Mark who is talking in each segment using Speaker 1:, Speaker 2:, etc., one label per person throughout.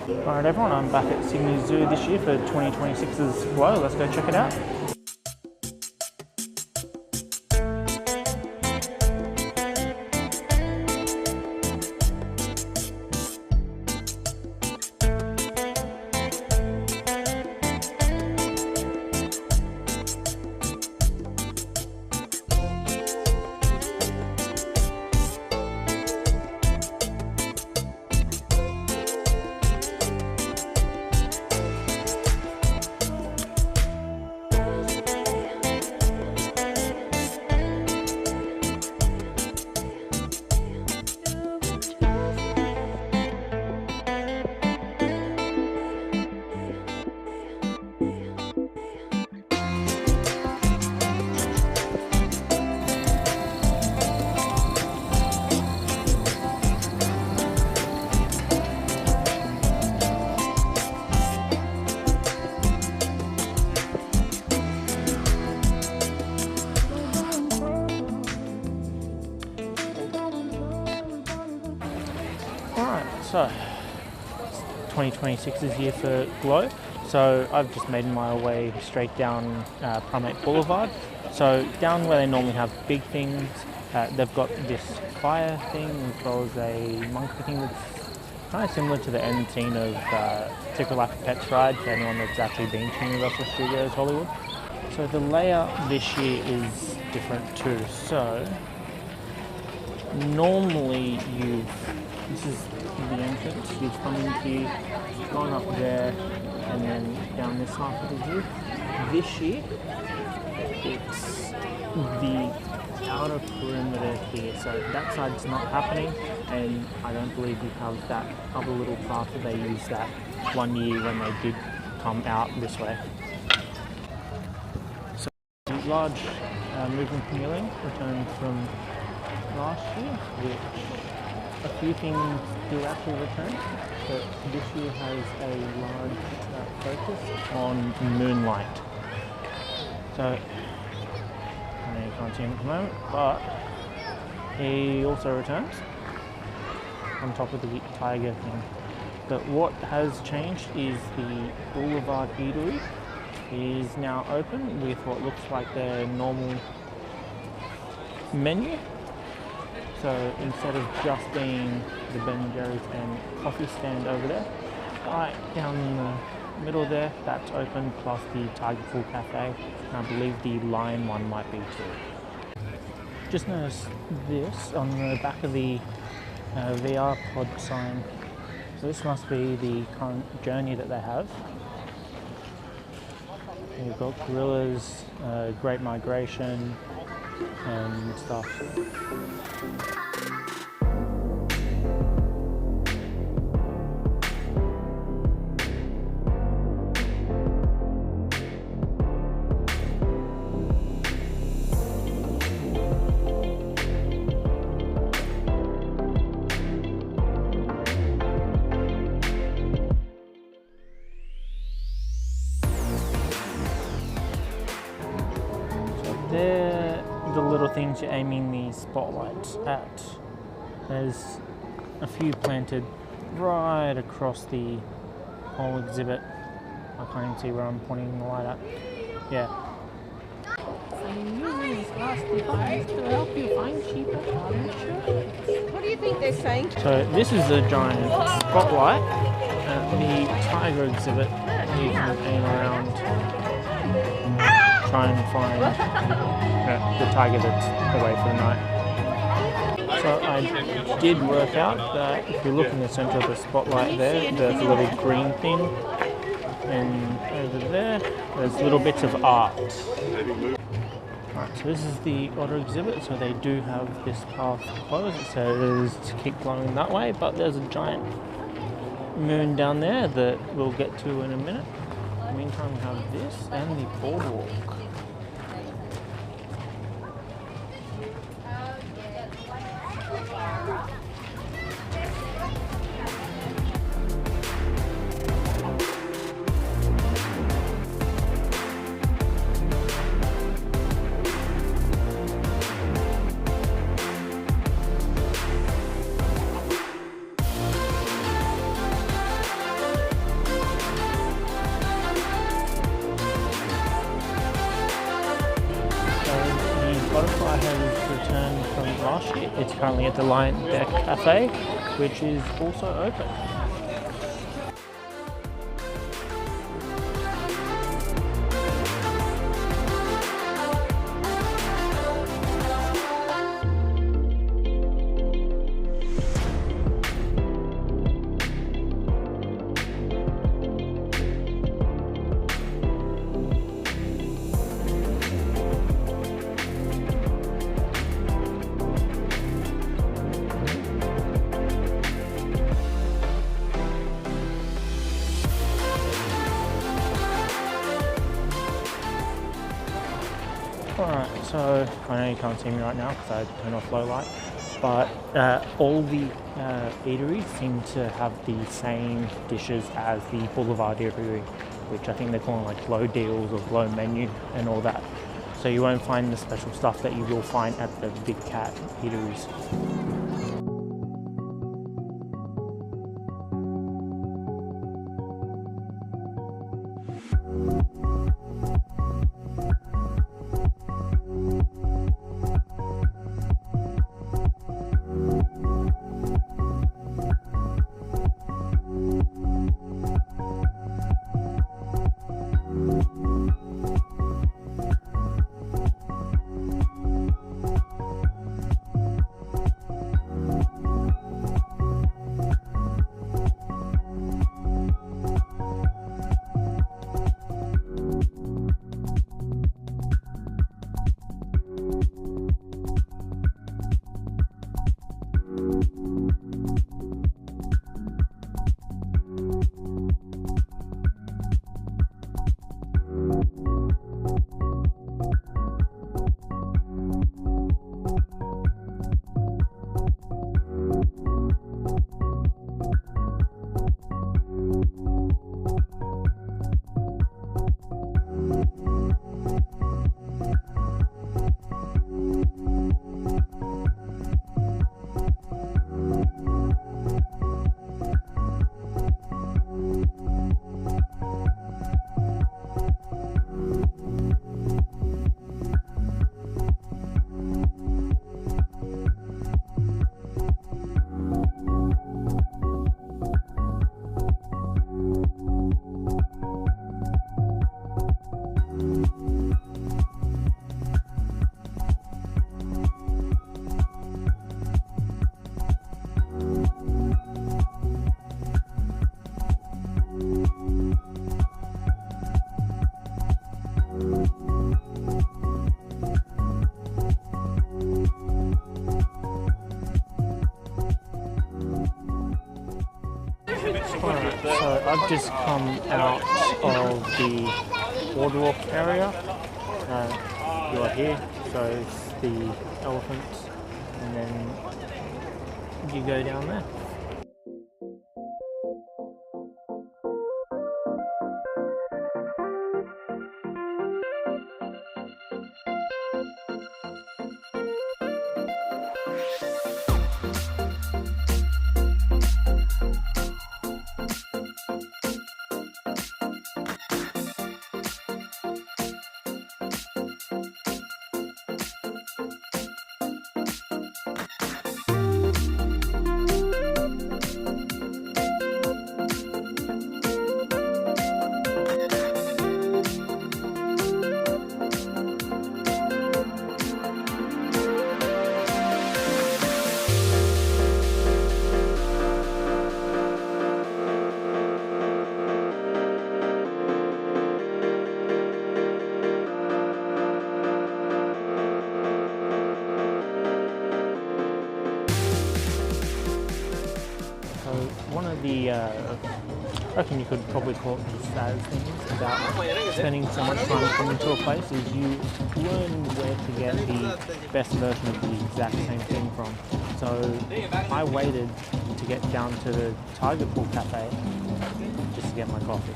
Speaker 1: Alright everyone, I'm back at Sydney Zoo this year for 2026's Glow. Let's go check it out. Alright, so 2026 is here for Glow. So I've just made my way straight down Primate Boulevard. So down where they normally have big things, they've got this fire thing as well as a monkey thing that's kind of similar to the end scene of Secret Life of Pets ride for anyone that's actually been to Universal Studios Hollywood. So the layout this year is different too. So normally this is the entrance, you've come in here, gone up there, and then down this half of the zoo. This year, it's the outer perimeter here, so that side's not happening, and I don't believe we have that other little path that they used that one year when they did come out this way. So the large moving chameleon returned from last year, which a few things do actually return, but this year has a large focus on moonlight. So, I know you can't see him at the moment, but he also returns on top of the tiger thing. But what has changed is the Boulevard Eatery is now open with what looks like their normal menu. So instead of just being the Ben & Jerry's and coffee stand over there, right down in the middle there, that's open, plus the Tiger Pool Cafe, and I believe the Lion one might be too. Just noticed this on the back of the VR pod sign. So this must be the current journey that they have. You've got gorillas, Great Migration, and stuff. They're the little things you're aiming these spotlights at. There's a few planted right across the whole exhibit. I can't even see where I'm pointing the light at. Yeah.
Speaker 2: I'm using this last device to help you find cheaper car insurance. What do you think they're saying?
Speaker 1: So this is a giant spotlight at the tiger exhibit. You can aim around, try and find the tiger that's away for the night. So I did work out that if you look in the center of the spotlight there, there's a little green thing, and over there, there's little bits of art. Alright, so this is the auto exhibit, so they do have this path closed. It says to keep going that way, but there's a giant moon down there that we'll get to in a minute. In the meantime, we have this and the boardwalk. has returned from last year. It's currently at the Lion Deck Cafe, which is also open. Alright, so I know you can't see me right now because I turned off low light, but all the eateries seem to have the same dishes as the Boulevard eatery, which I think they're calling like low deals or low menu and all that. So you won't find the special stuff that you will find at the Big Cat eateries. Alright, so I've just come out of the boardwalk area. You are here, so it's the elephants, and then you go down there. One of the, I reckon you could probably call it the saddest things about spending so much time coming to a place is you learn where to get the best version of the exact same thing from. So I waited to get down to the Tiger Pool Cafe just to get my coffee.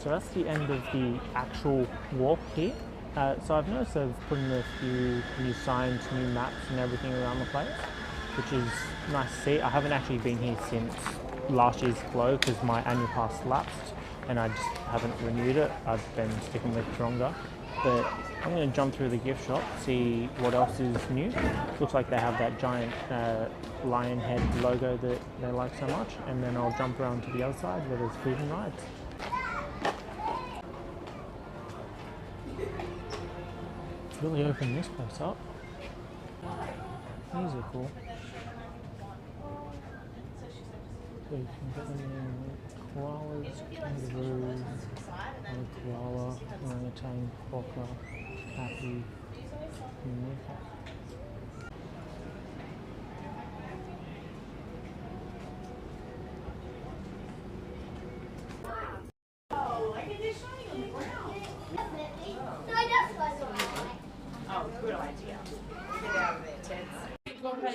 Speaker 1: so that's the end of the actual walk here. So I've noticed they've put in a few new signs, new maps and everything around the place, which is nice to see. I haven't actually been here since last year's flow because my annual pass lapsed and I just haven't renewed it. I've been sticking with Taronga. But I'm going to jump through the gift shop, see what else is new. Looks like they have that giant lion head logo that they like so much, and then I'll jump around to the other side where there's food and rides. Really open this place up. These are cool. So you can get them in koalas, kangaroos, koala, orangutan, quokka, happy, and meerkat.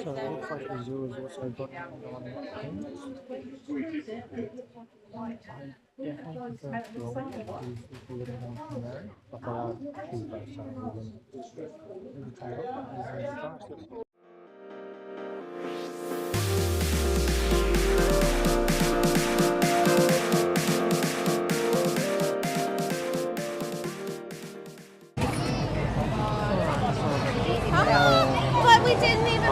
Speaker 1: So it looks like the zoo is also got on pins. I definitely prefer Florida because it's a little more generic, but they are cheaper, so we'll try it out and prices.
Speaker 2: But we didn't even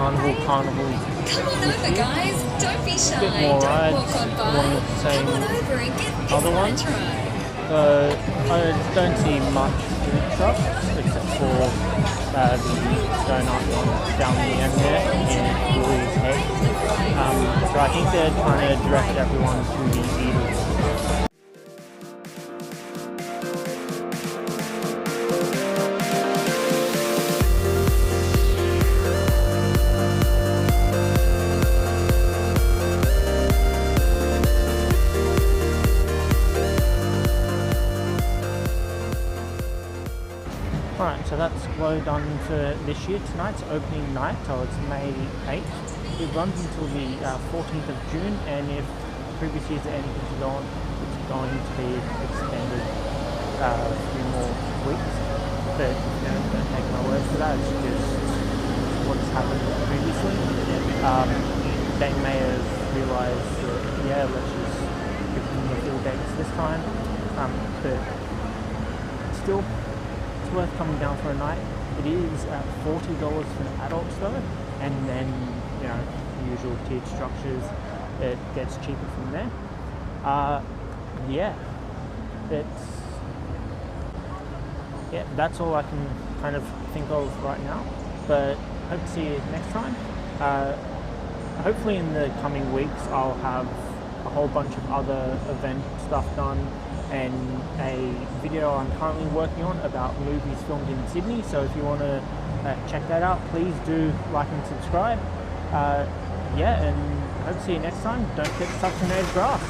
Speaker 1: Carnival.
Speaker 3: Come on over, guys. Don't be shy.
Speaker 1: Bit more
Speaker 3: Don't
Speaker 1: rides,
Speaker 3: walk on by.
Speaker 1: one of the same
Speaker 3: Come on over and get this
Speaker 1: other one.
Speaker 3: try.
Speaker 1: So I don't see much food trucks except for the donut one down the end there in Louis Head. So I think they're trying to direct everyone to the eaters. Alright, so that's Glow done for this year. Tonight's opening night, so it's May 8th. It runs until the 14th of June, and if previous years are anything to go on, it's going to be extended a few more weeks. But don't take my word for that, it's just what's happened previously. They may have realised that, yeah, let's just give them the full dates this time. But still, worth coming down for a night. It is at $40 for adults though, and then the usual tiered structures, it gets cheaper from there. That's all I can kind of think of right now, but hope to see you next time. Hopefully in the coming weeks I'll have a whole bunch of other event stuff done, and a video I'm currently working on about movies filmed in Sydney. So if you want to check that out, please do like and subscribe. And hope to see you next time. Don't get stuck in native grass.